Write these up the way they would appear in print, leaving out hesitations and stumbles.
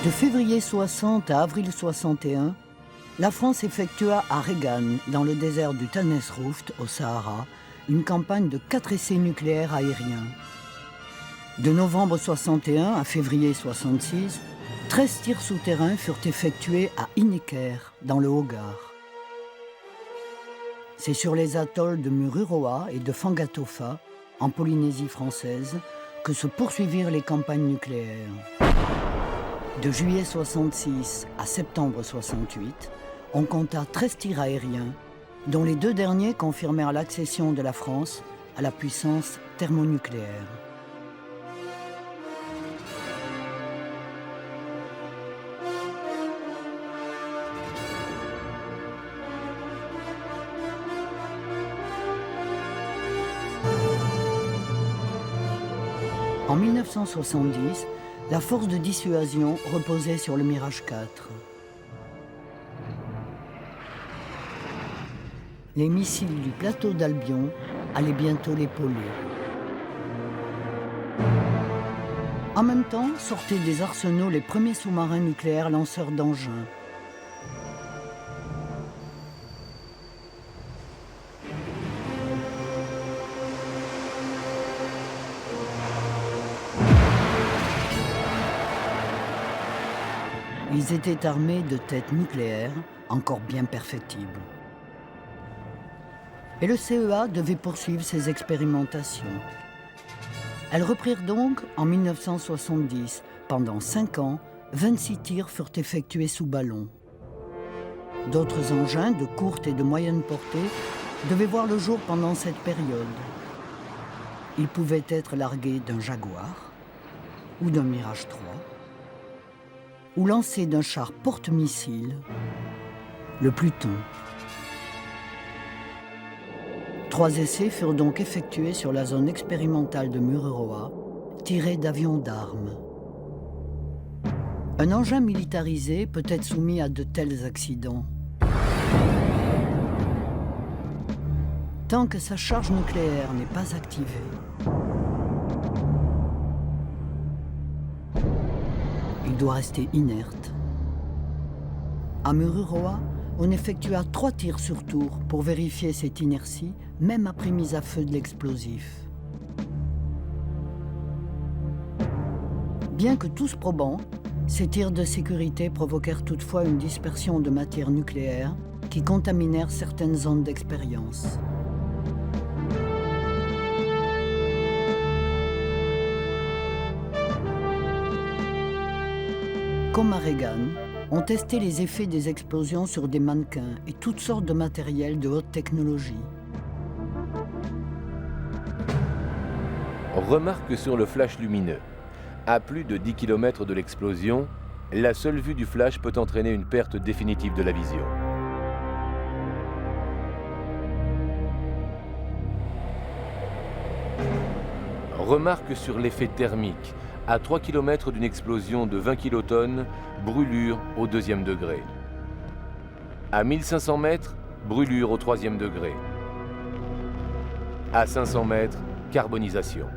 De février 60 à avril 61, la France effectua à Regan, dans le désert du Tannesrouft, au Sahara, une campagne de 4 essais nucléaires aériens. De novembre 61 à février 66, 13 tirs souterrains furent effectués à Inniker, dans le Hogar. C'est sur les atolls de Mururoa et de Fangatofa, en Polynésie française, que se poursuivirent les campagnes nucléaires. De juillet 66 à septembre 68, on compta 13 tirs aériens, dont les 2 derniers confirmèrent l'accession de la France à la puissance thermonucléaire. En 1970, la force de dissuasion reposait sur le Mirage 4. Les missiles du plateau d'Albion allaient bientôt l'épauler. En même temps, sortaient des arsenaux les premiers sous-marins nucléaires lanceurs d'engins. Ils étaient armés de têtes nucléaires, encore bien perfectibles. Et le CEA devait poursuivre ses expérimentations. Elles reprirent donc en 1970. Pendant 5 ans, 26 tirs furent effectués sous ballon. D'autres engins de courte et de moyenne portée devaient voir le jour pendant cette période. Ils pouvaient être largués d'un Jaguar ou d'un Mirage 3, ou lancé d'un char porte-missile, le Pluton. 3 essais furent donc effectués sur la zone expérimentale de Mururoa, tirés d'avions d'armes. Un engin militarisé peut être soumis à de tels accidents. Tant que sa charge nucléaire n'est pas activée, il doit rester inerte. À Mururoa, on effectua 3 tirs sur tour pour vérifier cette inertie, même après mise à feu de l'explosif. Bien que tous probants, ces tirs de sécurité provoquèrent toutefois une dispersion de matière nucléaire qui contaminèrent certaines zones d'expérience. Comme à Regan, on testait les effets des explosions sur des mannequins et toutes sortes de matériel de haute technologie. Remarque sur le flash lumineux. À plus de 10 km de l'explosion, la seule vue du flash peut entraîner une perte définitive de la vision. Remarque sur l'effet thermique. À 3 km d'une explosion de 20 kilotonnes, brûlure au 2e degré. À 1500 mètres, brûlure au 3e degré. À 500 mètres, carbonisation.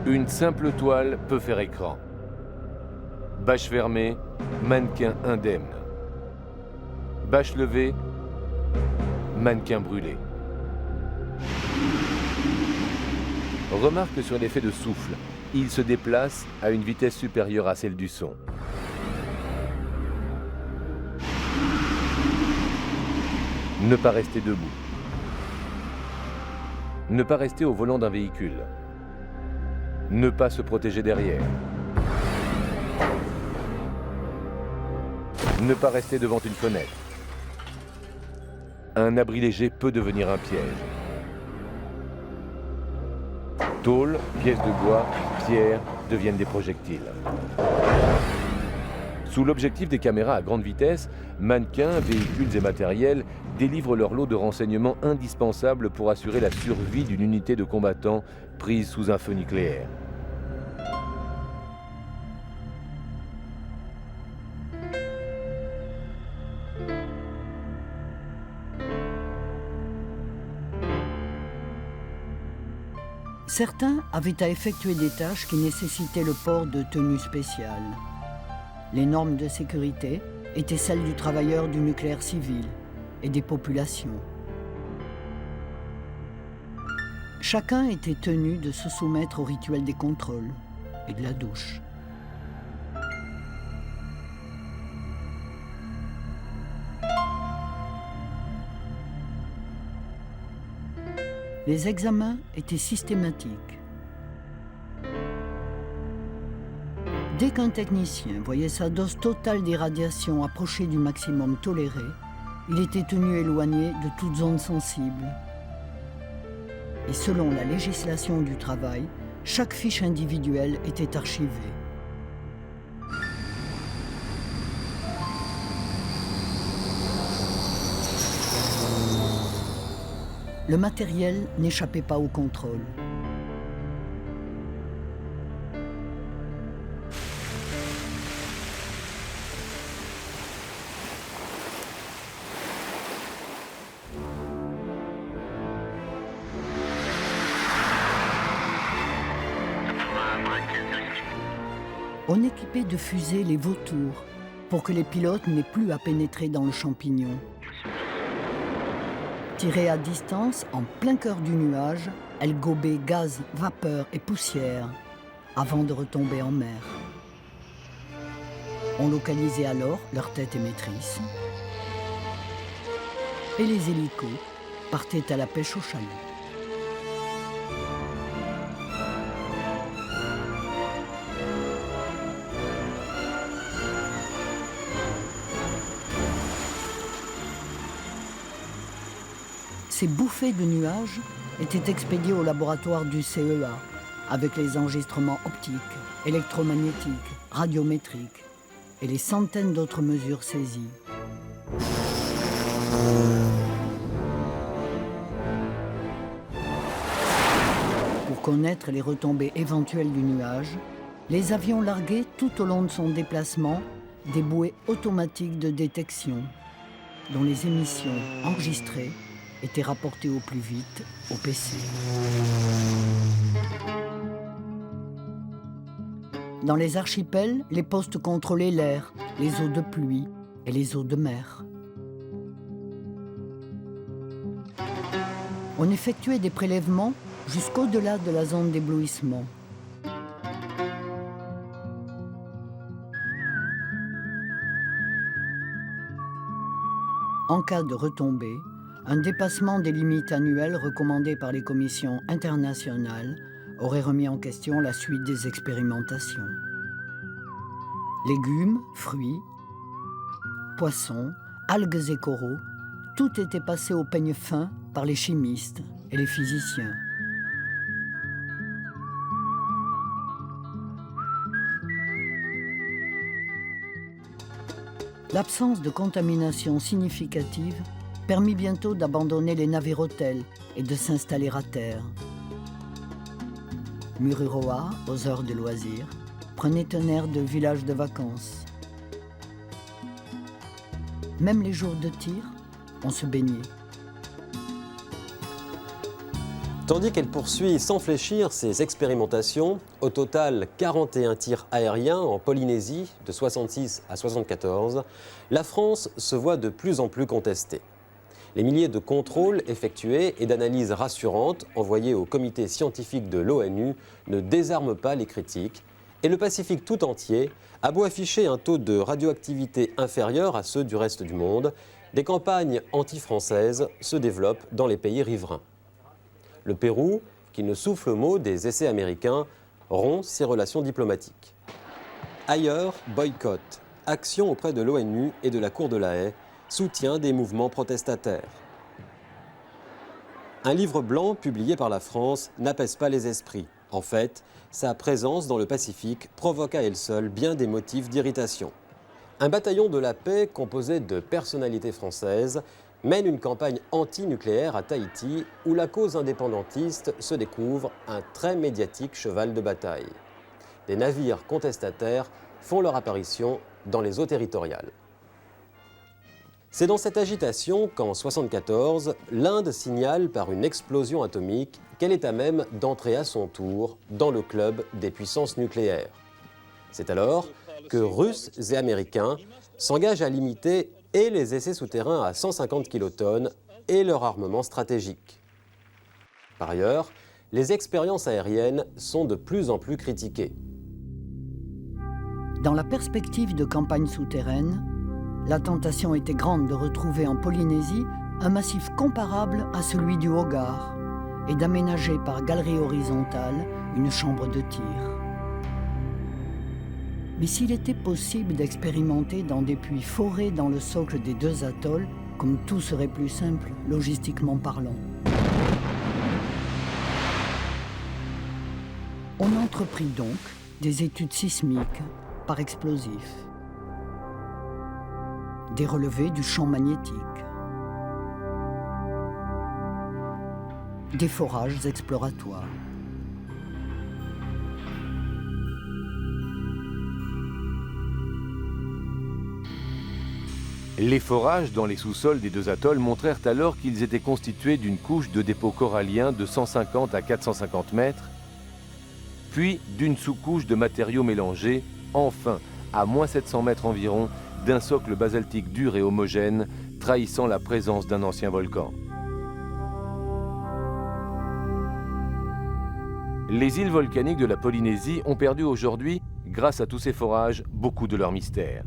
Une simple toile peut faire écran. Bâche fermée, mannequin indemne. Bâche levée, mannequin brûlé. Remarque sur l'effet de souffle. Il se déplace à une vitesse supérieure à celle du son. Ne pas rester debout. Ne pas rester au volant d'un véhicule. Ne pas se protéger derrière. Ne pas rester devant une fenêtre. Un abri léger peut devenir un piège. Tôle, pièces de bois, pierres deviennent des projectiles. Sous l'objectif des caméras à grande vitesse, mannequins, véhicules et matériels délivrent leur lot de renseignements indispensables pour assurer la survie d'une unité de combattants prise sous un feu nucléaire. Certains avaient à effectuer des tâches qui nécessitaient le port de tenues spéciales. Les normes de sécurité étaient celles du travailleur du nucléaire civil et des populations. Chacun était tenu de se soumettre au rituel des contrôles et de la douche. Les examens étaient systématiques. Dès qu'un technicien voyait sa dose totale d'irradiation approcher du maximum toléré, il était tenu éloigné de toute zone sensible. Et selon la législation du travail, chaque fiche individuelle était archivée. Le matériel n'échappait pas au contrôle. On équipait de fusées les vautours pour que les pilotes n'aient plus à pénétrer dans le champignon. Tirées à distance, en plein cœur du nuage, elles gobaient gaz, vapeur et poussière avant de retomber en mer. On localisait alors leur tête émettrice et les hélicos partaient à la pêche au chalut. Ces bouffées de nuages étaient expédiées au laboratoire du CEA avec les enregistrements optiques, électromagnétiques, radiométriques et les centaines d'autres mesures saisies. Pour connaître les retombées éventuelles du nuage, les avions larguaient tout au long de son déplacement des bouées automatiques de détection dont les émissions enregistrées étaient rapportées au plus vite au PC. Dans les archipels, les postes contrôlaient l'air, les eaux de pluie et les eaux de mer. On effectuait des prélèvements jusqu'au-delà de la zone d'éblouissement. En cas de retombée, un dépassement des limites annuelles recommandées par les commissions internationales aurait remis en question la suite des expérimentations. Légumes, fruits, poissons, algues et coraux, tout était passé au peigne fin par les chimistes et les physiciens. L'absence de contamination significative permit bientôt d'abandonner les navires-hôtels et de s'installer à terre. Mururoa, aux heures de loisirs, prenait un air de village de vacances. Même les jours de tir, on se baignait. Tandis qu'elle poursuit sans fléchir ses expérimentations, au total 41 tirs aériens en Polynésie de 66 à 74, la France se voit de plus en plus contestée. Les milliers de contrôles effectués et d'analyses rassurantes envoyées au comité scientifique de l'ONU ne désarment pas les critiques et le Pacifique tout entier a beau afficher un taux de radioactivité inférieur à ceux du reste du monde, des campagnes anti-françaises se développent dans les pays riverains. Le Pérou, qui ne souffle mot des essais américains, rompt ses relations diplomatiques. Ailleurs, boycott, action auprès de l'ONU et de la Cour de la Haye, soutien des mouvements protestataires. Un livre blanc publié par la France n'apaise pas les esprits. En fait, sa présence dans le Pacifique provoque à elle seule bien des motifs d'irritation. Un bataillon de la paix composé de personnalités françaises mène une campagne anti-nucléaire à Tahiti où la cause indépendantiste se découvre un très médiatique cheval de bataille. Des navires contestataires font leur apparition dans les eaux territoriales. C'est dans cette agitation qu'en 1974, l'Inde signale par une explosion atomique qu'elle est à même d'entrer à son tour dans le club des puissances nucléaires. C'est alors que Russes et Américains s'engagent à limiter et les essais souterrains à 150 kilotonnes et leur armement stratégique. Par ailleurs, les expériences aériennes sont de plus en plus critiquées. Dans la perspective de campagnes souterraines, la tentation était grande de retrouver en Polynésie un massif comparable à celui du Hogar et d'aménager par galerie horizontale une chambre de tir. Mais s'il était possible d'expérimenter dans des puits forés dans le socle des deux atolls, comme tout serait plus simple, logistiquement parlant. On entreprit donc des études sismiques par explosifs, des relevés du champ magnétique, des forages exploratoires. Les forages dans les sous-sols des deux atolls montrèrent alors qu'ils étaient constitués d'une couche de dépôts coralliens de 150 à 450 mètres, puis d'une sous-couche de matériaux mélangés, enfin, à moins 700 mètres environ, d'un socle basaltique dur et homogène, trahissant la présence d'un ancien volcan. Les îles volcaniques de la Polynésie ont perdu aujourd'hui, grâce à tous ces forages, beaucoup de leur mystère.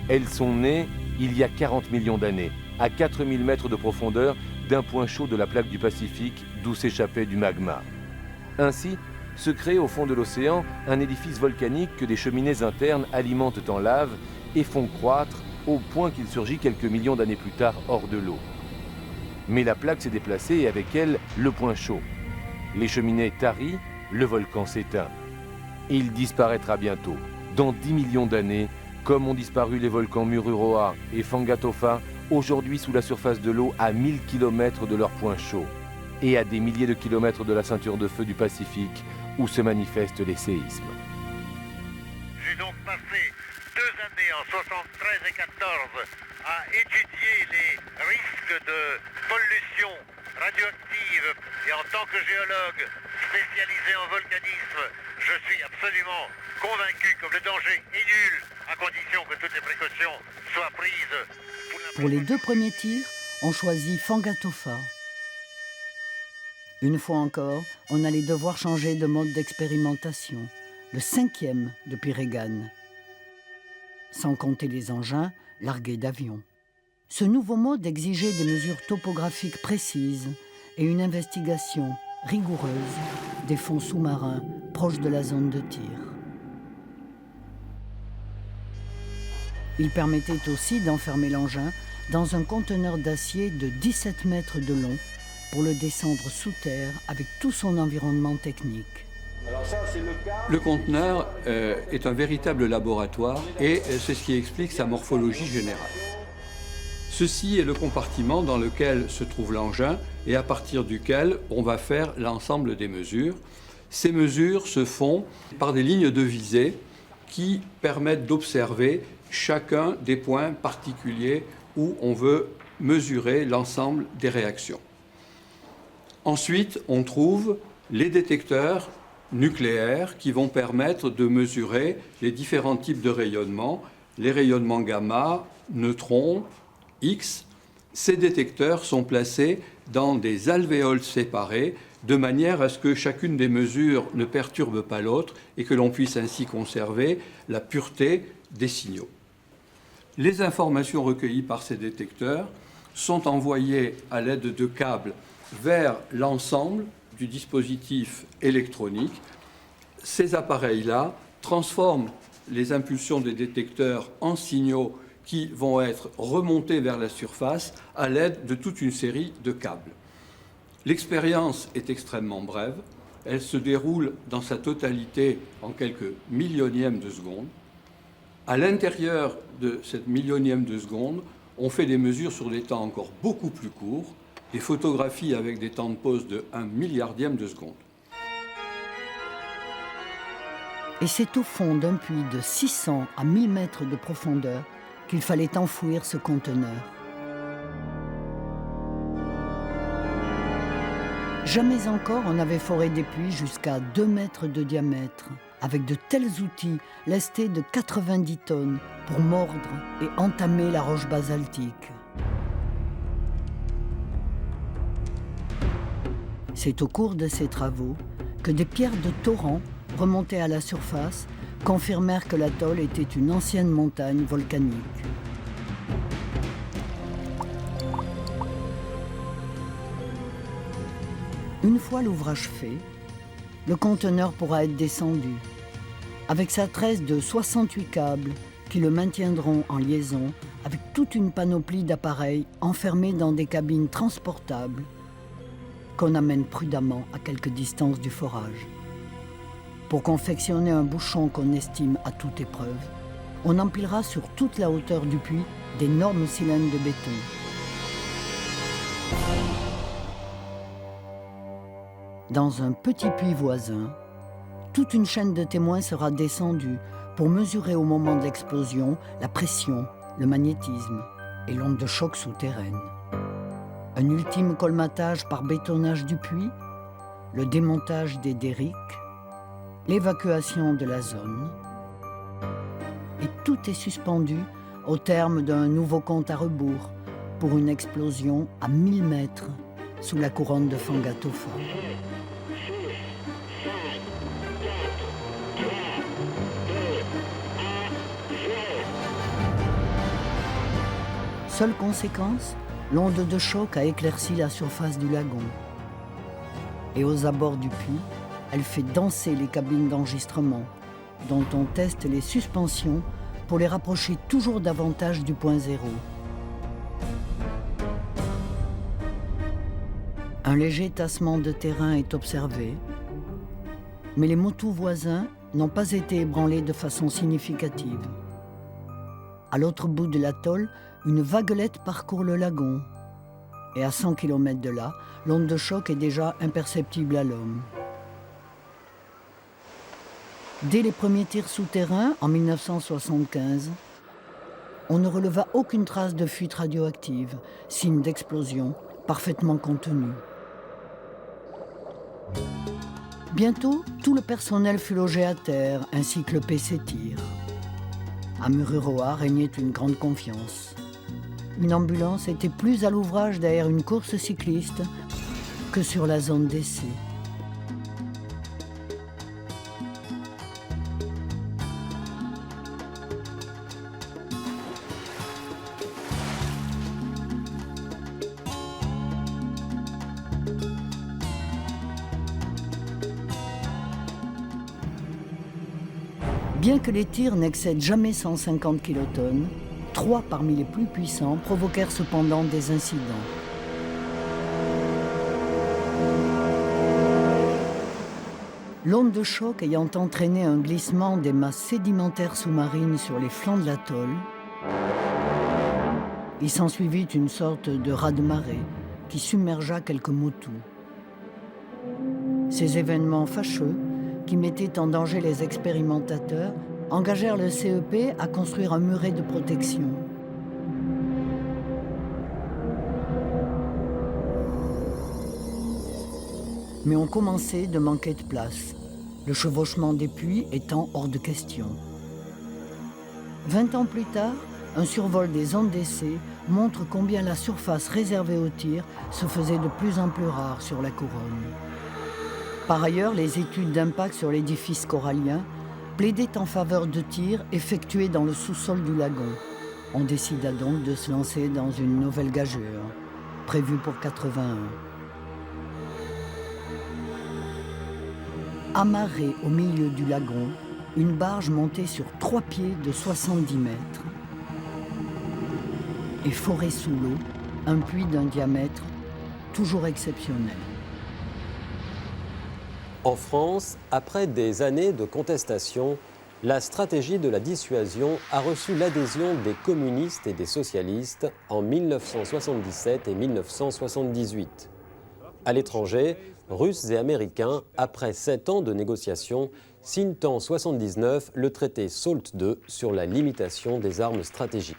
Elles sont nées il y a 40 millions d'années, à 4000 mètres de profondeur, d'un point chaud de la plaque du Pacifique, d'où s'échappait du magma. Ainsi, se crée au fond de l'océan un édifice volcanique que des cheminées internes alimentent en lave et font croître au point qu'il surgit quelques millions d'années plus tard hors de l'eau. Mais la plaque s'est déplacée et avec elle, le point chaud. Les cheminées tarient, le volcan s'éteint. Il disparaîtra bientôt, dans 10 millions d'années, comme ont disparu les volcans Mururoa et Fangatofa, aujourd'hui sous la surface de l'eau à 1000 km de leur point chaud, et à des milliers de kilomètres de la ceinture de feu du Pacifique, où se manifestent les séismes. J'ai donc passé 2 années en 73 et 14 à étudier les risques de pollution radioactive, et en tant que géologue spécialisé en volcanisme, je suis absolument convaincu que le danger est nul, à condition que toutes les précautions soient prises. Pour les 2 premiers tirs, on choisit Fangatofa. Une fois encore, on allait devoir changer de mode d'expérimentation, le 5e depuis Reagan, sans compter les engins largués d'avions. Ce nouveau mode exigeait des mesures topographiques précises et une investigation rigoureuse des fonds sous-marins proches de la zone de tir. Il permettait aussi d'enfermer l'engin dans un conteneur d'acier de 17 mètres de long pour le descendre sous terre avec tout son environnement technique. Le conteneur est un véritable laboratoire et c'est ce qui explique sa morphologie générale. Ceci est le compartiment dans lequel se trouve l'engin et à partir duquel on va faire l'ensemble des mesures. Ces mesures se font par des lignes de visée qui permettent d'observer chacun des points particuliers où on veut mesurer l'ensemble des réactions. Ensuite, on trouve les détecteurs nucléaires qui vont permettre de mesurer les différents types de rayonnements, les rayonnements gamma, neutrons, X. Ces détecteurs sont placés dans des alvéoles séparés de manière à ce que chacune des mesures ne perturbe pas l'autre et que l'on puisse ainsi conserver la pureté des signaux. Les informations recueillies par ces détecteurs sont envoyées à l'aide de câbles vers l'ensemble du dispositif électronique. Ces appareils-là transforment les impulsions des détecteurs en signaux qui vont être remontés vers la surface à l'aide de toute une série de câbles. L'expérience est extrêmement brève. Elle se déroule dans sa totalité en quelques millionièmes de seconde. À l'intérieur de cette millionième de seconde, on fait des mesures sur des temps encore beaucoup plus courts, des photographies avec des temps de pause de 1 milliardième de seconde. Et c'est au fond d'un puits de 600 à 1000 mètres de profondeur qu'il fallait enfouir ce conteneur. Jamais encore on n'avait foré des puits jusqu'à 2 mètres de diamètre, avec de tels outils lestés de 90 tonnes pour mordre et entamer la roche basaltique. C'est au cours de ces travaux que des pierres de torrent remontées à la surface confirmèrent que l'atoll était une ancienne montagne volcanique. Une fois l'ouvrage fait, le conteneur pourra être descendu, avec sa tresse de 68 câbles qui le maintiendront en liaison avec toute une panoplie d'appareils enfermés dans des cabines transportables qu'on amène prudemment à quelque distance du forage. Pour confectionner un bouchon qu'on estime à toute épreuve, on empilera sur toute la hauteur du puits d'énormes cylindres de béton. Dans un petit puits voisin, toute une chaîne de témoins sera descendue pour mesurer au moment de l'explosion la pression, le magnétisme et l'onde de choc souterraine. Un ultime colmatage par bétonnage du puits, le démontage des derricks, l'évacuation de la zone. Et tout est suspendu au terme d'un nouveau compte à rebours pour une explosion à 1000 mètres sous la couronne de Fangatofa. Seule conséquence, l'onde de choc a éclairci la surface du lagon. Et aux abords du puits, elle fait danser les cabines d'enregistrement, dont on teste les suspensions pour les rapprocher toujours davantage du point zéro. Un léger tassement de terrain est observé, mais les motus voisins n'ont pas été ébranlés de façon significative. À l'autre bout de l'atoll, une vaguelette parcourt le lagon. Et à 100 km de là, l'onde de choc est déjà imperceptible à l'homme. Dès les premiers tirs souterrains, en 1975, on ne releva aucune trace de fuite radioactive, signe d'explosion parfaitement contenue. Bientôt, tout le personnel fut logé à terre, ainsi que le PC-tir. À Mururoa régnait une grande confiance. Une ambulance était plus à l'ouvrage derrière une course cycliste que sur la zone d'essai. Bien que les tirs n'excèdent jamais 150 kilotonnes, 3 parmi les plus puissants provoquèrent cependant des incidents. L'onde de choc ayant entraîné un glissement des masses sédimentaires sous-marines sur les flancs de l'atoll, il s'ensuivit une sorte de raz-de-marée qui submergea quelques motus. Ces événements fâcheux, qui mettaient en danger les expérimentateurs, engagèrent le CEP à construire un muret de protection. Mais on commençait de manquer de place, le chevauchement des puits étant hors de question. 20 ans plus tard, un survol des zones d'essai montre combien la surface réservée aux tirs se faisait de plus en plus rare sur la couronne. Par ailleurs, les études d'impact sur l'édifice corallien plaidaient en faveur de tirs effectués dans le sous-sol du lagon. On décida donc de se lancer dans une nouvelle gageure, prévue pour 81. Amarrée au milieu du lagon, une barge montée sur 3 pieds de 70 mètres. Et forée sous l'eau, un puits d'un diamètre toujours exceptionnel. En France, après des années de contestation, la stratégie de la dissuasion a reçu l'adhésion des communistes et des socialistes en 1977 et 1978. À l'étranger, Russes et Américains, après 7 ans de négociations, signent en 1979 le traité SALT II sur la limitation des armes stratégiques.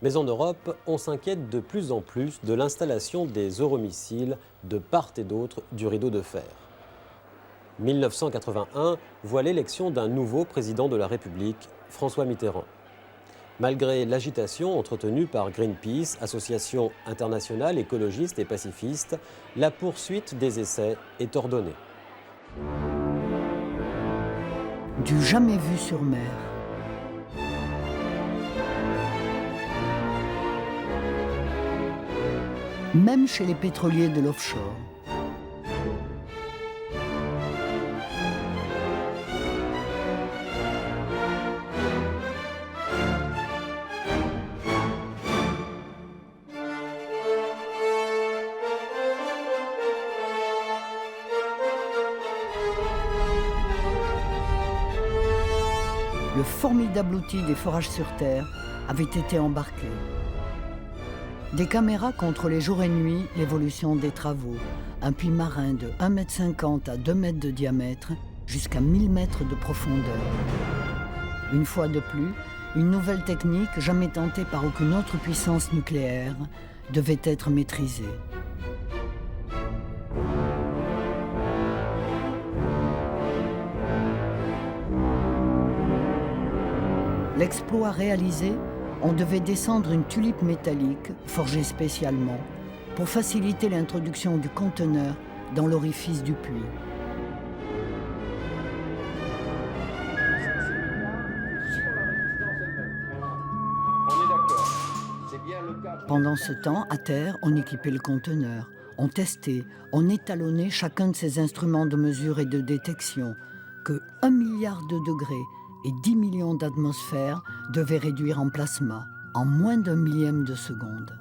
Mais en Europe, on s'inquiète de plus en plus de l'installation des euromissiles de part et d'autre du rideau de fer. 1981 voit l'élection d'un nouveau président de la République, François Mitterrand. Malgré l'agitation entretenue par Greenpeace, association internationale écologiste et pacifiste, la poursuite des essais est ordonnée. Du jamais vu sur mer. Même chez les pétroliers de l'offshore. Le formidable outil des forages sur terre avait été embarqué. Des caméras contrôlaient jour et nuit l'évolution des travaux. Un puits marin de 1,50 m à 2 mètres de diamètre jusqu'à 1000 mètres de profondeur. Une fois de plus, une nouvelle technique jamais tentée par aucune autre puissance nucléaire devait être maîtrisée. L'exploit réalisé, on devait descendre une tulipe métallique forgée spécialement pour faciliter l'introduction du conteneur dans l'orifice du puits. Pendant ce temps, à terre, on équipait le conteneur. On testait, on étalonnait chacun de ces instruments de mesure et de détection que 1 milliard de degrés et 10 millions d'atmosphères devaient réduire en plasma en moins d'1 millième de seconde.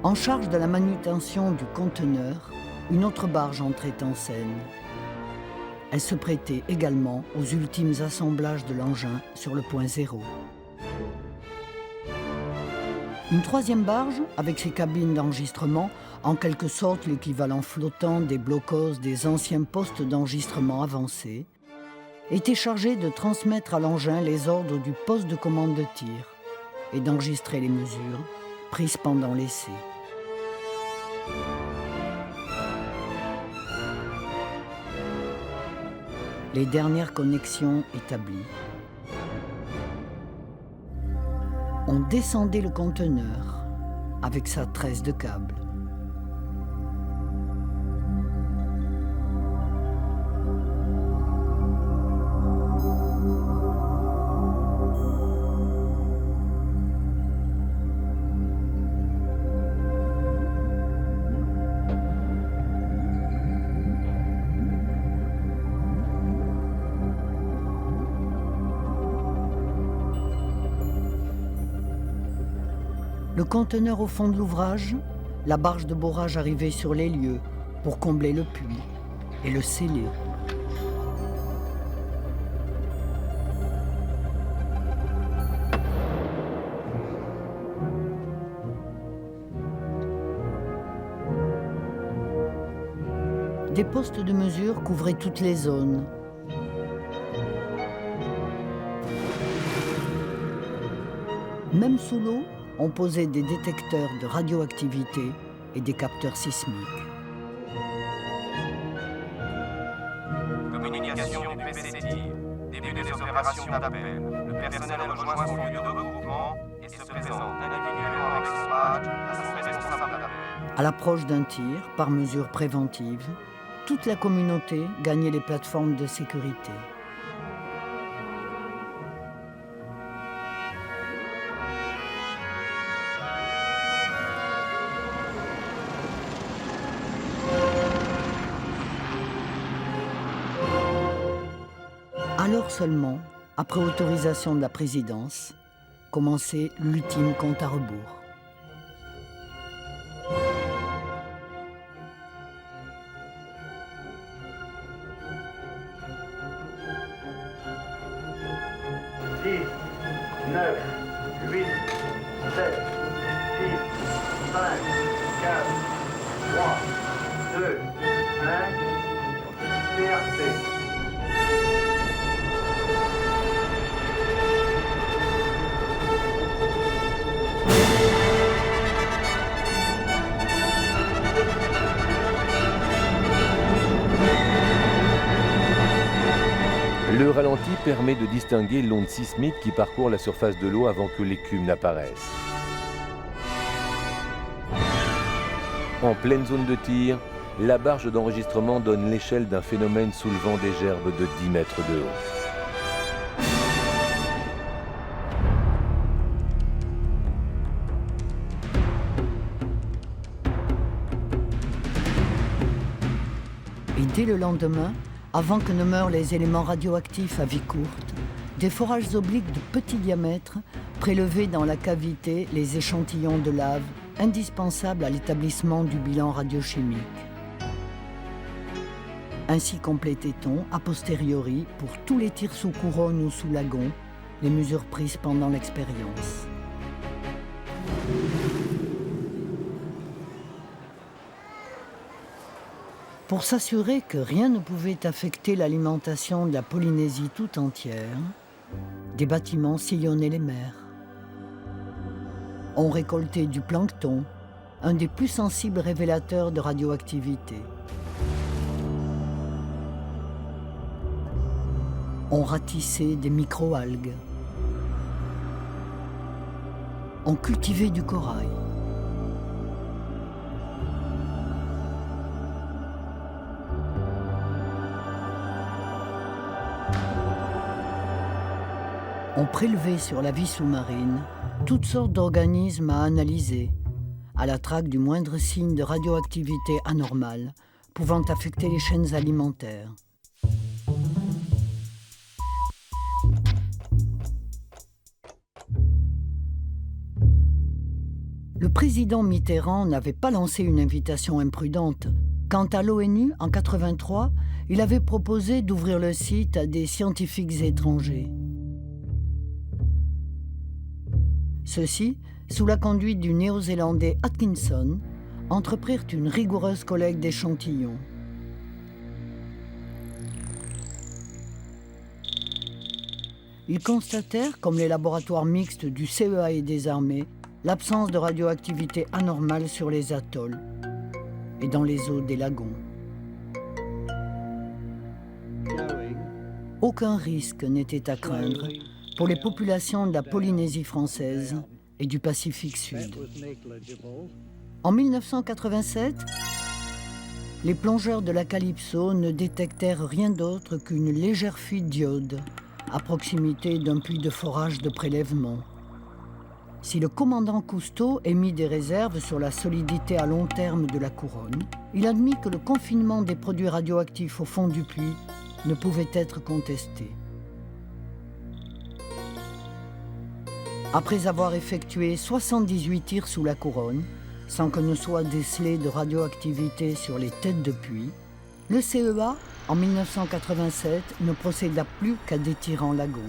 En charge de la manutention du conteneur, une autre barge entrait en scène. Elle se prêtait également aux ultimes assemblages de l'engin sur le point zéro. Une troisième barge, avec ses cabines d'enregistrement, en quelque sorte l'équivalent flottant des blocos des anciens postes d'enregistrement avancés, était chargée de transmettre à l'engin les ordres du poste de commande de tir et d'enregistrer les mesures prises pendant l'essai. Les dernières connexions établies. On descendait le conteneur avec sa tresse de câble. Le conteneur au fond de l'ouvrage, la barge de borage arrivait sur les lieux pour combler le puits et le sceller. Des postes de mesure couvraient toutes les zones. Même sous l'eau, on posait des détecteurs de radioactivité et des capteurs sismiques. Communication du PCTIR. Début des opérations d'appel. Le personnel rejoint son lieu de regroupement et se présente individuellement avec son badge à son responsable d'appel. À l'approche d'un tir, par mesure préventive, toute la communauté gagnait les plateformes de sécurité. Alors seulement, après autorisation de la présidence, commençait l'ultime compte à rebours. Le ralenti permet de distinguer l'onde sismique qui parcourt la surface de l'eau avant que l'écume n'apparaisse. En pleine zone de tir, la barge d'enregistrement donne l'échelle d'un phénomène soulevant des gerbes de 10 mètres de haut. Et dès le lendemain, avant que ne meurent les éléments radioactifs à vie courte, des forages obliques de petit diamètre prélevaient dans la cavité les échantillons de lave indispensables à l'établissement du bilan radiochimique. Ainsi complétait-on, a posteriori, pour tous les tirs sous couronne ou sous lagon, les mesures prises pendant l'expérience. Pour s'assurer que rien ne pouvait affecter l'alimentation de la Polynésie tout entière, des bâtiments sillonnaient les mers. On récoltait du plancton, un des plus sensibles révélateurs de radioactivité. On ratissait des micro-algues. On cultivait du corail. On prélevait sur la vie sous-marine toutes sortes d'organismes à analyser, à la traque du moindre signe de radioactivité anormale pouvant affecter les chaînes alimentaires. Le président Mitterrand n'avait pas lancé une invitation imprudente. Quant à l'ONU, en 1983, il avait proposé d'ouvrir le site à des scientifiques étrangers. Ceux-ci, sous la conduite du néo-zélandais Atkinson, entreprirent une rigoureuse collecte d'échantillons. Ils constatèrent, comme les laboratoires mixtes du CEA et des armées, l'absence de radioactivité anormale sur les atolls et dans les eaux des lagons. Aucun risque n'était à craindre pour les populations de la Polynésie française et du Pacifique Sud. En 1987, les plongeurs de la Calypso ne détectèrent rien d'autre qu'une légère fuite d'iode à proximité d'un puits de forage de prélèvement. Si le commandant Cousteau émit des réserves sur la solidité à long terme de la couronne, il admit que le confinement des produits radioactifs au fond du puits ne pouvait être contesté. Après avoir effectué 78 tirs sous la couronne, sans que ne soit décelé de radioactivité sur les têtes de puits, le CEA, en 1987, ne procéda plus qu'à des tirs en lagon.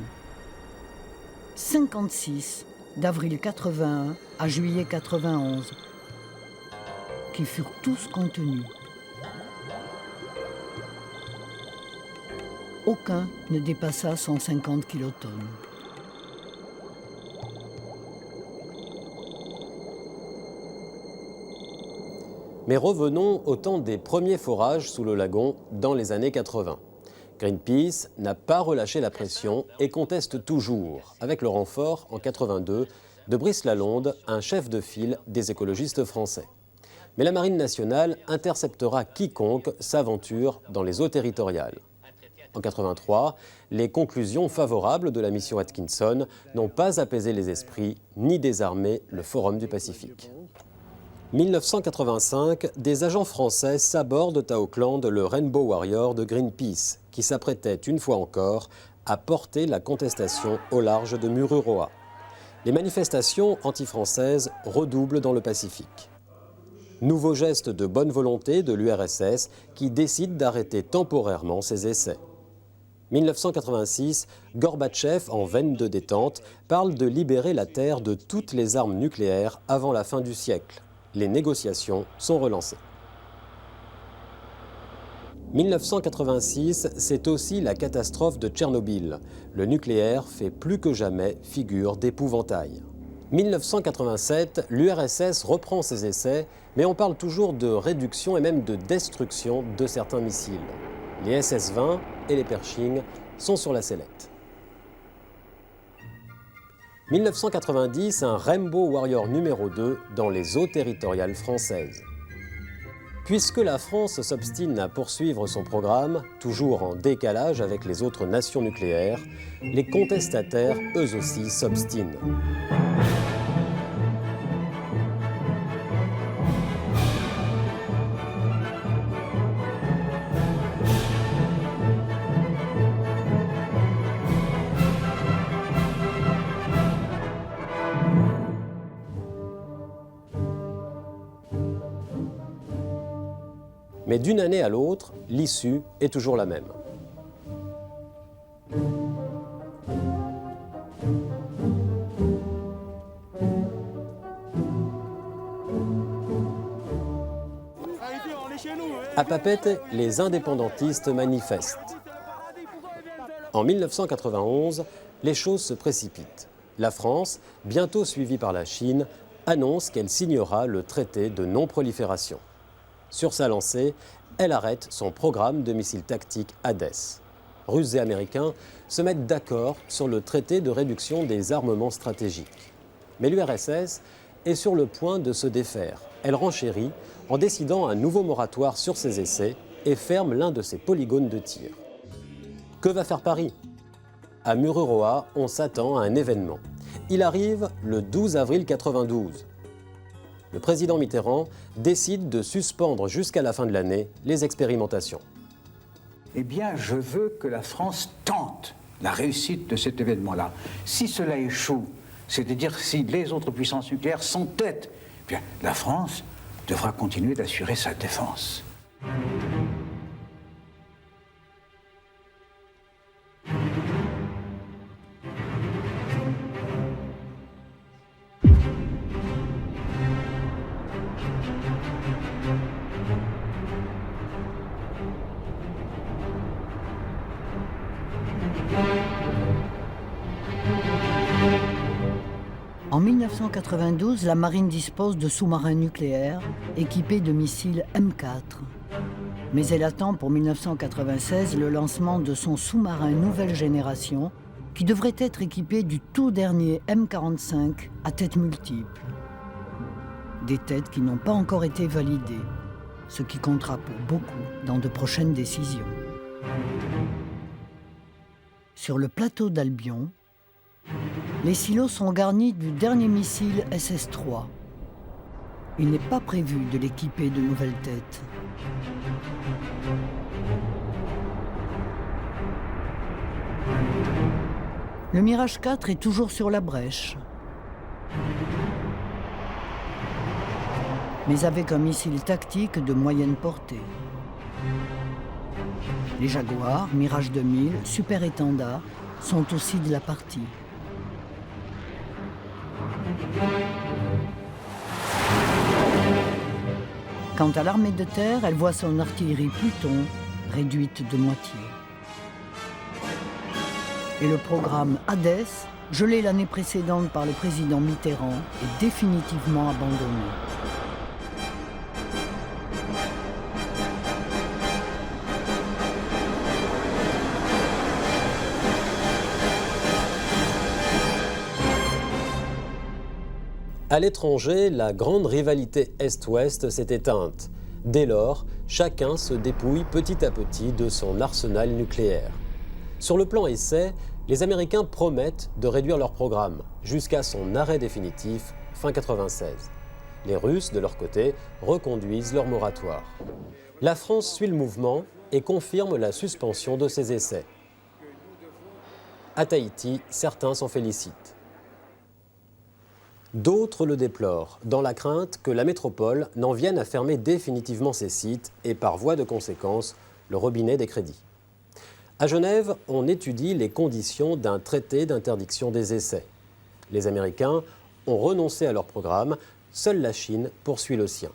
56 d'avril 81 à juillet 91, qui furent tous contenus. Aucun ne dépassa 150 kilotonnes. Mais revenons au temps des premiers forages sous le lagon dans les années 80. Greenpeace n'a pas relâché la pression et conteste toujours, avec le renfort en 82 de Brice Lalonde, un chef de file des écologistes français. Mais la Marine nationale interceptera quiconque s'aventure dans les eaux territoriales. En 83, les conclusions favorables de la mission Atkinson n'ont pas apaisé les esprits ni désarmé le Forum du Pacifique. 1985, des agents français sabordent à Auckland le Rainbow Warrior de Greenpeace, qui s'apprêtait une fois encore à porter la contestation au large de Mururoa. Les manifestations anti-françaises redoublent dans le Pacifique. Nouveau geste de bonne volonté de l'URSS qui décide d'arrêter temporairement ses essais. 1986, Gorbatchev, en veine de détente, parle de libérer la Terre de toutes les armes nucléaires avant la fin du siècle. Les négociations sont relancées. 1986, c'est aussi la catastrophe de Tchernobyl. Le nucléaire fait plus que jamais figure d'épouvantail. 1987, l'URSS reprend ses essais, mais on parle toujours de réduction et même de destruction de certains missiles. Les SS-20 et les Pershing sont sur la sellette. 1990, un Rainbow Warrior numéro 2 dans les eaux territoriales françaises. Puisque la France s'obstine à poursuivre son programme, toujours en décalage avec les autres nations nucléaires, les contestataires, eux aussi, s'obstinent. Mais d'une année à l'autre, l'issue est toujours la même. À Papeete, les indépendantistes manifestent. En 1991, les choses se précipitent. La France, bientôt suivie par la Chine, annonce qu'elle signera le traité de non-prolifération. Sur sa lancée, elle arrête son programme de missiles tactiques Hadès. Russes et Américains se mettent d'accord sur le traité de réduction des armements stratégiques. Mais l'URSS est sur le point de se défaire. Elle renchérit en décidant un nouveau moratoire sur ses essais et ferme l'un de ses polygones de tir. Que va faire Paris ? À Mururoa, on s'attend à un événement. Il arrive le 12 avril 1992. Le président Mitterrand décide de suspendre jusqu'à la fin de l'année les expérimentations. Eh bien, je veux que la France tente la réussite de cet événement-là. Si cela échoue, c'est-à-dire si les autres puissances nucléaires s'entêtent, eh bien, la France devra continuer d'assurer sa défense. En 1992, la marine dispose de sous-marins nucléaires équipés de missiles M4. Mais elle attend pour 1996 le lancement de son sous-marin nouvelle génération qui devrait être équipé du tout dernier M45 à tête multiple. Des têtes qui n'ont pas encore été validées, ce qui comptera pour beaucoup dans de prochaines décisions. Sur le plateau d'Albion, les silos sont garnis du dernier missile SS-3. Il n'est pas prévu de l'équiper de nouvelles têtes. Le Mirage 4 est toujours sur la brèche, mais avec un missile tactique de moyenne portée. Les Jaguars, Mirage 2000, Super Étendard sont aussi de la partie. Quant à l'armée de terre, elle voit son artillerie Pluton réduite de moitié. Et le programme Hadès, gelé l'année précédente par le président Mitterrand, est définitivement abandonné. À l'étranger, la grande rivalité Est-Ouest s'est éteinte. Dès lors, chacun se dépouille petit à petit de son arsenal nucléaire. Sur le plan essai, les Américains promettent de réduire leur programme jusqu'à son arrêt définitif fin 1996. Les Russes, de leur côté, reconduisent leur moratoire. La France suit le mouvement et confirme la suspension de ses essais. À Tahiti, certains s'en félicitent. D'autres le déplorent, dans la crainte que la métropole n'en vienne à fermer définitivement ses sites et, par voie de conséquence, le robinet des crédits. À Genève, on étudie les conditions d'un traité d'interdiction des essais. Les Américains ont renoncé à leur programme, seule la Chine poursuit le sien.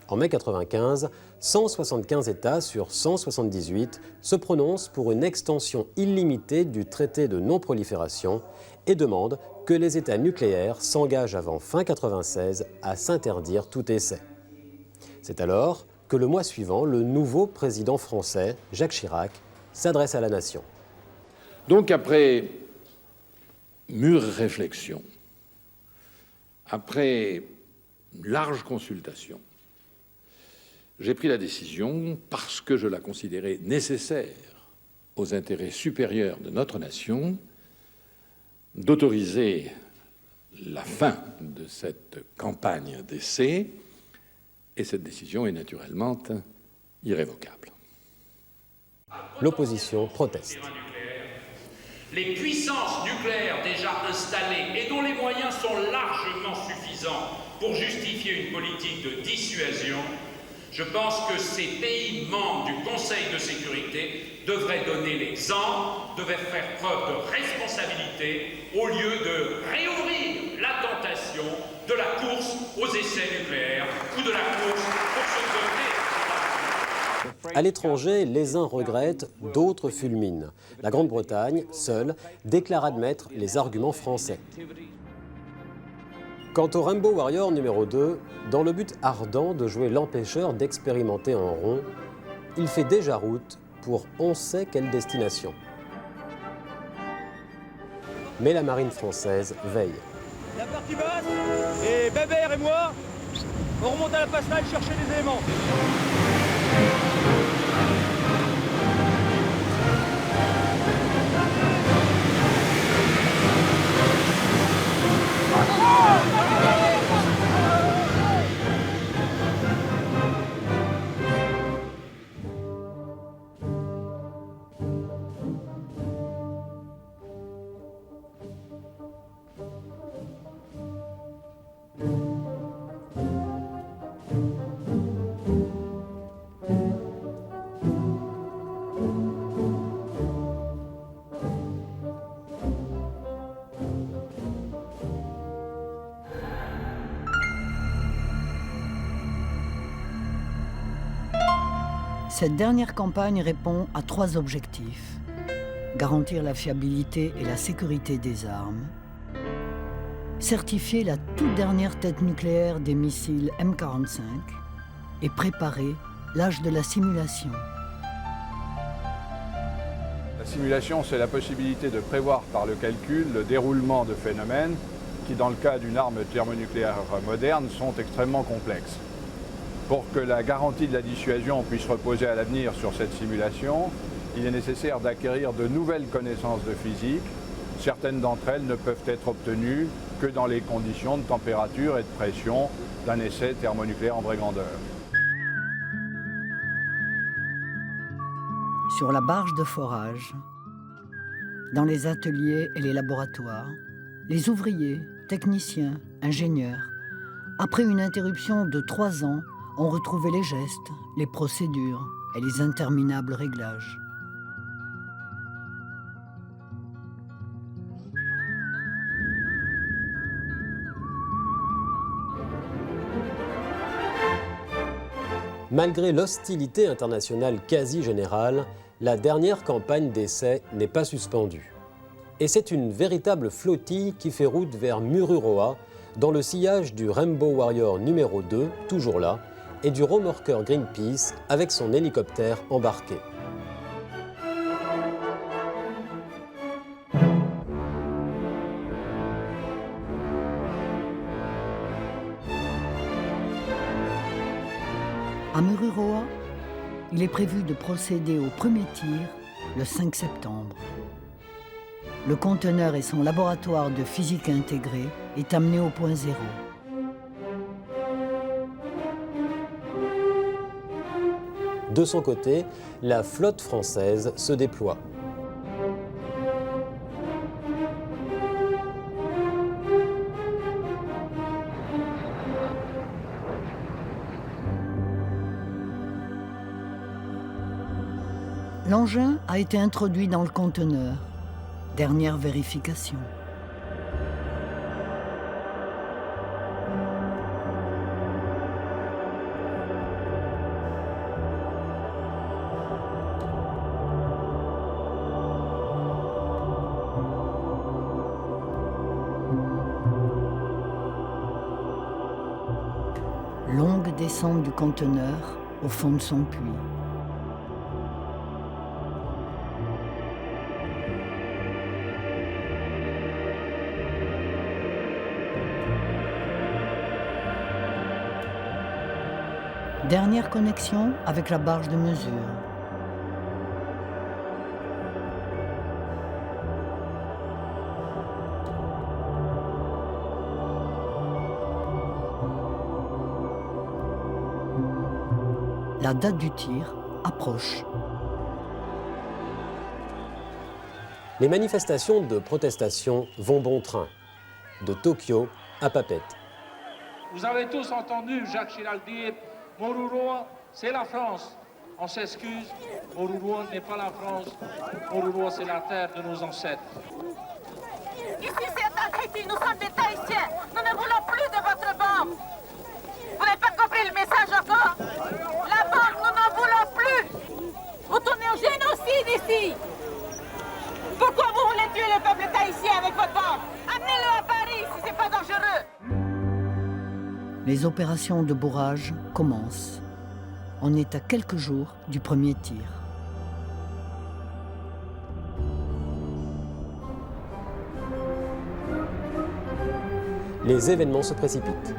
En mai 1995, 175 États sur 178 se prononcent pour une extension illimitée du traité de non-prolifération et demandent que les États nucléaires s'engagent avant fin 1996 à s'interdire tout essai. C'est alors que le mois suivant, le nouveau président français, Jacques Chirac, s'adresse à la nation. Donc après mûre réflexion, après large consultation, j'ai pris la décision, parce que je la considérais nécessaire aux intérêts supérieurs de notre nation, d'autoriser la fin de cette campagne d'essai, et cette décision est naturellement irrévocable. L'opposition proteste. Les puissances nucléaires déjà installées et dont les moyens sont largement suffisants pour justifier une politique de dissuasion, je pense que ces pays membres du Conseil de sécurité devraient donner l'exemple, devraient faire preuve de responsabilité au lieu de réouvrir la tentation de la course aux essais nucléaires ou de la course pour se doter. À l'étranger, les uns regrettent, d'autres fulminent. La Grande-Bretagne, seule, déclare admettre les arguments français. Quant au Rainbow Warrior numéro 2, dans le but ardent de jouer l'empêcheur d'expérimenter en rond, il fait déjà route pour on sait quelle destination. Mais la marine française veille. La partie basse, et Bébert et moi, on remonte à la passerelle chercher des éléments. Cette dernière campagne répond à 3 objectifs. Garantir la fiabilité et la sécurité des armes, certifier la toute dernière tête nucléaire des missiles M45 et préparer l'âge de la simulation. La simulation, c'est la possibilité de prévoir par le calcul le déroulement de phénomènes qui, dans le cas d'une arme thermonucléaire moderne, sont extrêmement complexes. Pour que la garantie de la dissuasion puisse reposer à l'avenir sur cette simulation, il est nécessaire d'acquérir de nouvelles connaissances de physique. Certaines d'entre elles ne peuvent être obtenues que dans les conditions de température et de pression d'un essai thermonucléaire en vraie grandeur. Sur la barge de forage, dans les ateliers et les laboratoires, les ouvriers, techniciens, ingénieurs, après une interruption de 3 ans, ont retrouvé les gestes, les procédures et les interminables réglages. Malgré l'hostilité internationale quasi générale, la dernière campagne d'essai n'est pas suspendue. Et c'est une véritable flottille qui fait route vers Mururoa, dans le sillage du Rainbow Warrior numéro 2, toujours là, et du remorqueur Greenpeace avec son hélicoptère embarqué. À Mururoa, il est prévu de procéder au premier tir le 5 septembre. Le conteneur et son laboratoire de physique intégrée est amené au point zéro. De son côté, la flotte française se déploie. L'engin a été introduit dans le conteneur. Dernière vérification. Longue descente du conteneur au fond de son puits. Dernière connexion avec la barge de mesure. La date du tir approche. Les manifestations de protestation vont bon train, de Tokyo à Papeete. Vous avez tous entendu Jacques Chirac dire « Moruroa, c'est la France ». On s'excuse, Moruroa n'est pas la France, Moruroa c'est la terre de nos ancêtres. Ici c'est Tahiti, nous sommes des Tahitiens, nous ne voulons plus de votre banque. Vous n'avez pas compris le message encore? La banque, nous n'en voulons plus. Vous tournez au génocide ici. Pourquoi vous voulez tuer le peuple tahitien avec votre banque? Amenez-le à Paris si c'est pas dangereux. Les opérations de bourrage commencent. On est à quelques jours du premier tir. Les événements se précipitent.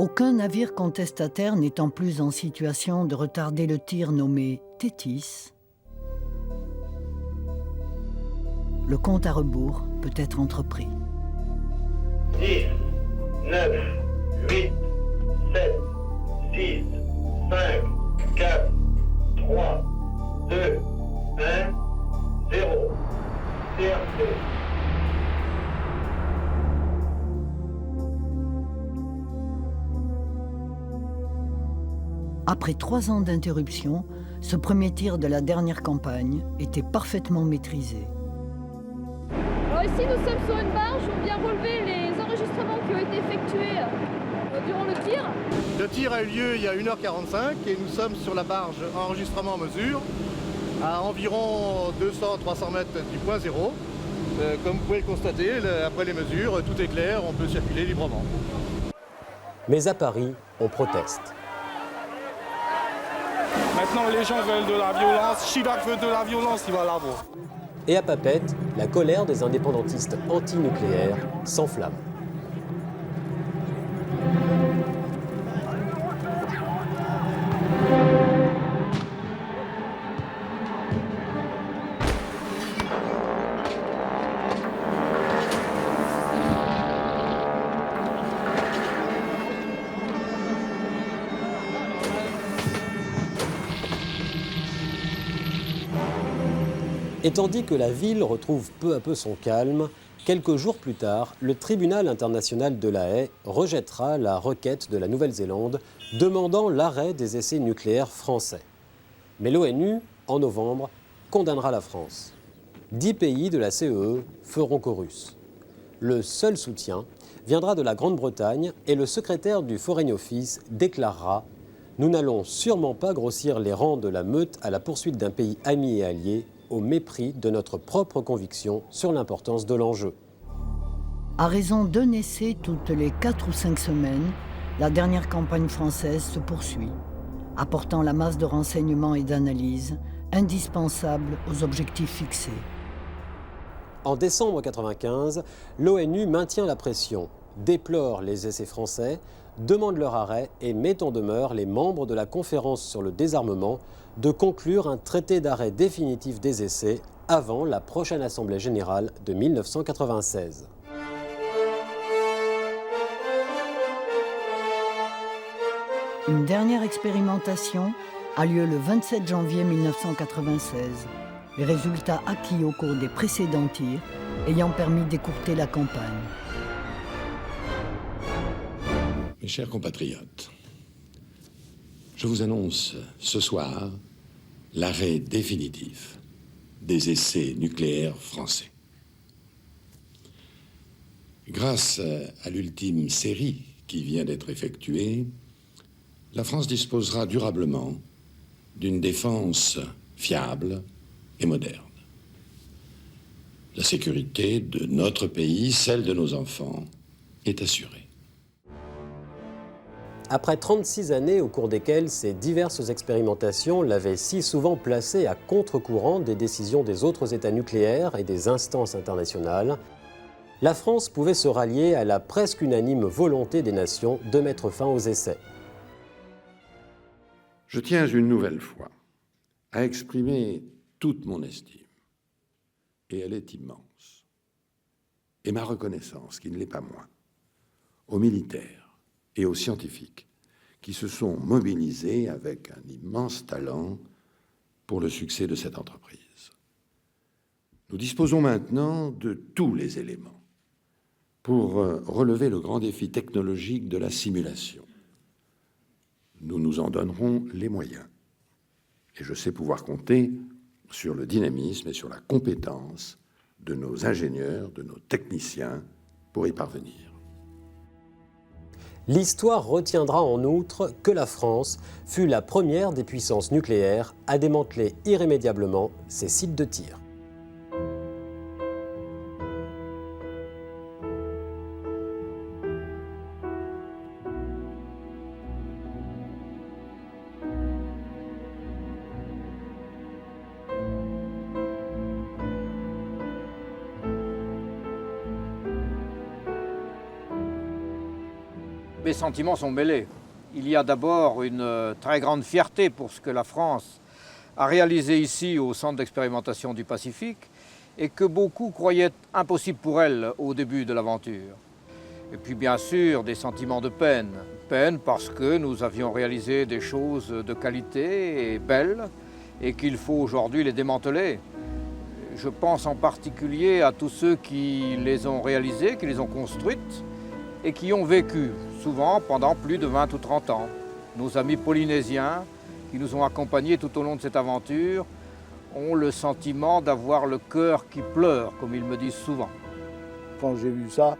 Aucun navire contestataire n'étant plus en situation de retarder le tir nommé Thétis, le compte à rebours peut être entrepris. 10, 9, 8, 7, 6, 5, 4, 3, 2, 1, 0. CRC. Après 3 ans d'interruption, ce premier tir de la dernière campagne était parfaitement maîtrisé. Alors ici, nous sommes sur une barge, on vient relever les enregistrements qui ont été effectués durant le tir. Le tir a eu lieu il y a 1h45 et nous sommes sur la barge enregistrement mesure à environ 200-300 mètres du point zéro. Comme vous pouvez le constater, après les mesures, tout est clair, on peut circuler librement. Mais à Paris, on proteste. Maintenant, les gens veulent de la violence. Chirac veut de la violence, il va l'avoir. Et à Papeete, la colère des indépendantistes anti-nucléaires s'enflamme. Et tandis que la ville retrouve peu à peu son calme, quelques jours plus tard, le tribunal international de La Haye rejettera la requête de la Nouvelle-Zélande demandant l'arrêt des essais nucléaires français. Mais l'ONU, en novembre, condamnera la France. 10 pays de la CEE feront chorus. Le seul soutien viendra de la Grande-Bretagne et le secrétaire du Foreign Office déclarera « Nous n'allons sûrement pas grossir les rangs de la meute à la poursuite d'un pays ami et allié au mépris de notre propre conviction sur l'importance de l'enjeu. » À raison d'un essai toutes les 4 ou 5 semaines, la dernière campagne française se poursuit, apportant la masse de renseignements et d'analyses indispensables aux objectifs fixés. En décembre 1995, l'ONU maintient la pression déplore les essais français, demande leur arrêt et met en demeure les membres de la conférence sur le désarmement de conclure un traité d'arrêt définitif des essais avant la prochaine Assemblée générale de 1996. Une dernière expérimentation a lieu le 27 janvier 1996. Les résultats acquis au cours des précédents tirs ayant permis d'écourter la campagne. Mes chers compatriotes, je vous annonce ce soir l'arrêt définitif des essais nucléaires français. Grâce à l'ultime série qui vient d'être effectuée, la France disposera durablement d'une défense fiable et moderne. La sécurité de notre pays, celle de nos enfants, est assurée. Après 36 années au cours desquelles ces diverses expérimentations l'avaient si souvent placé à contre-courant des décisions des autres États nucléaires et des instances internationales, la France pouvait se rallier à la presque unanime volonté des nations de mettre fin aux essais. Je tiens une nouvelle fois à exprimer toute mon estime, et elle est immense, et ma reconnaissance, qui ne l'est pas moins, aux militaires et aux scientifiques qui se sont mobilisés avec un immense talent pour le succès de cette entreprise. Nous disposons maintenant de tous les éléments pour relever le grand défi technologique de la simulation. Nous nous en donnerons les moyens. Et je sais pouvoir compter sur le dynamisme et sur la compétence de nos ingénieurs, de nos techniciens pour y parvenir. L'histoire retiendra en outre que la France fut la première des puissances nucléaires à démanteler irrémédiablement ses sites de tir. Les sentiments sont mêlés. Il y a d'abord une très grande fierté pour ce que la France a réalisé ici au Centre d'expérimentation du Pacifique et que beaucoup croyaient impossible pour elle au début de l'aventure. Et puis bien sûr des sentiments de peine. Peine parce que nous avions réalisé des choses de qualité et belles et qu'il faut aujourd'hui les démanteler. Je pense en particulier à tous ceux qui les ont réalisées, qui les ont construites et qui ont vécu, souvent pendant plus de 20 ou 30 ans. Nos amis polynésiens, qui nous ont accompagnés tout au long de cette aventure, ont le sentiment d'avoir le cœur qui pleure, comme ils me disent souvent. Quand j'ai vu ça,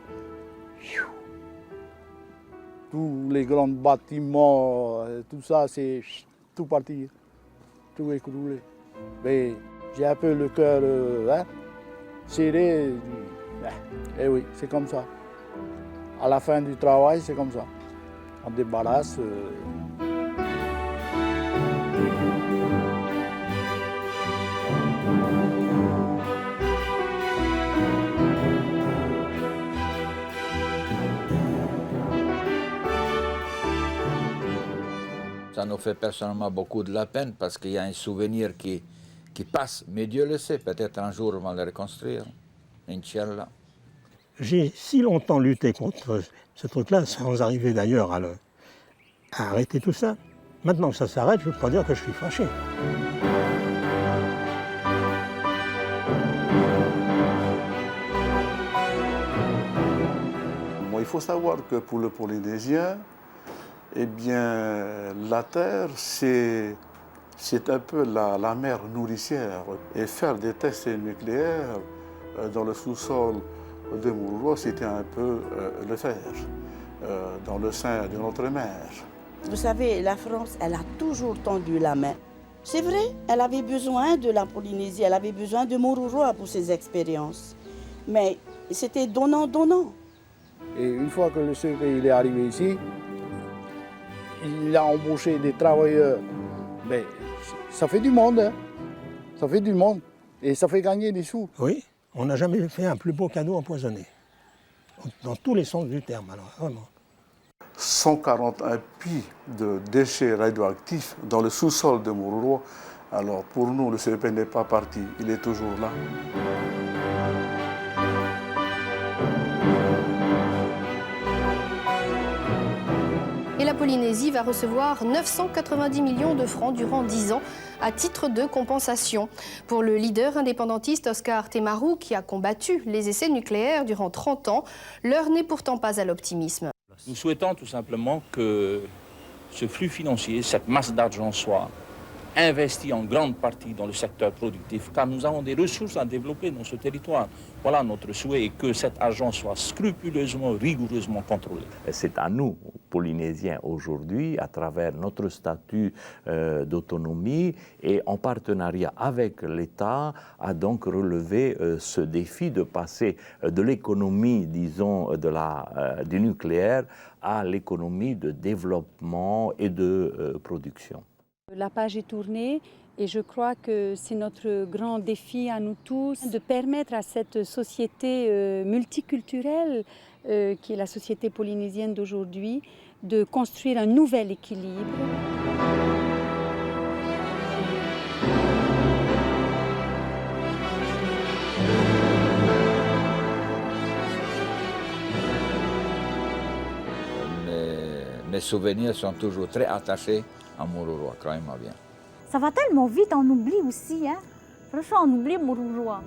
tous les grands bâtiments, tout ça, c'est tout parti, tout écroulé. Mais j'ai un peu le cœur serré. Eh oui, c'est comme ça. À la fin du travail, c'est comme ça. On débarrasse. Ça nous fait personnellement beaucoup de la peine parce qu'il y a un souvenir qui passe, mais Dieu le sait, peut-être un jour on va le reconstruire. Inch'Allah. J'ai si longtemps lutté contre ce truc-là, sans arriver d'ailleurs à arrêter tout ça. Maintenant que ça s'arrête, je ne peux pas dire que je suis fâché. Bon, il faut savoir que pour le Polynésien, eh bien, la terre, c'est un peu la mer nourricière. Et faire des tests nucléaires dans le sous-sol de Mururoa, c'était un peu le faire dans le sein de notre mère. Vous savez, la France, elle a toujours tendu la main. C'est vrai, elle avait besoin de la Polynésie, elle avait besoin de Mururoa pour ses expériences. Mais c'était donnant-donnant. Et une fois que le secret il est arrivé ici, il a embauché des travailleurs. Mais ça fait du monde, hein. Ça fait du monde. Et ça fait gagner des sous. Oui. On n'a jamais fait un plus beau cadeau empoisonné. dans tous les sens du terme, alors, vraiment. 141 pieds de déchets radioactifs dans le sous-sol de Mururoa. Alors pour nous, le CEP n'est pas parti, il est toujours là. Et la Polynésie va recevoir 990 millions de francs durant 10 ans à titre de compensation. Pour le leader indépendantiste Oscar Temaru, qui a combattu les essais nucléaires durant 30 ans, l'heure n'est pourtant pas à l'optimisme. Nous souhaitons tout simplement que ce flux financier, cette masse d'argent soit investie en grande partie dans le secteur productif, car nous avons des ressources à développer dans ce territoire. Voilà notre souhait, et que cet argent soit scrupuleusement, rigoureusement contrôlé. C'est à nous, Polynésiens, aujourd'hui, à travers notre statut d'autonomie et en partenariat avec l'État, à donc relever ce défi de passer de l'économie, disons, du nucléaire à l'économie de développement et de production. La page est tournée et je crois que c'est notre grand défi à nous tous de permettre à cette société multiculturelle qui est la société polynésienne d'aujourd'hui de construire un nouvel équilibre. Mes souvenirs sont toujours très attachés à Mururoa, croyez-moi bien. Ça va tellement vite, on oublie aussi, hein. Franchement, on oublie Mururoa.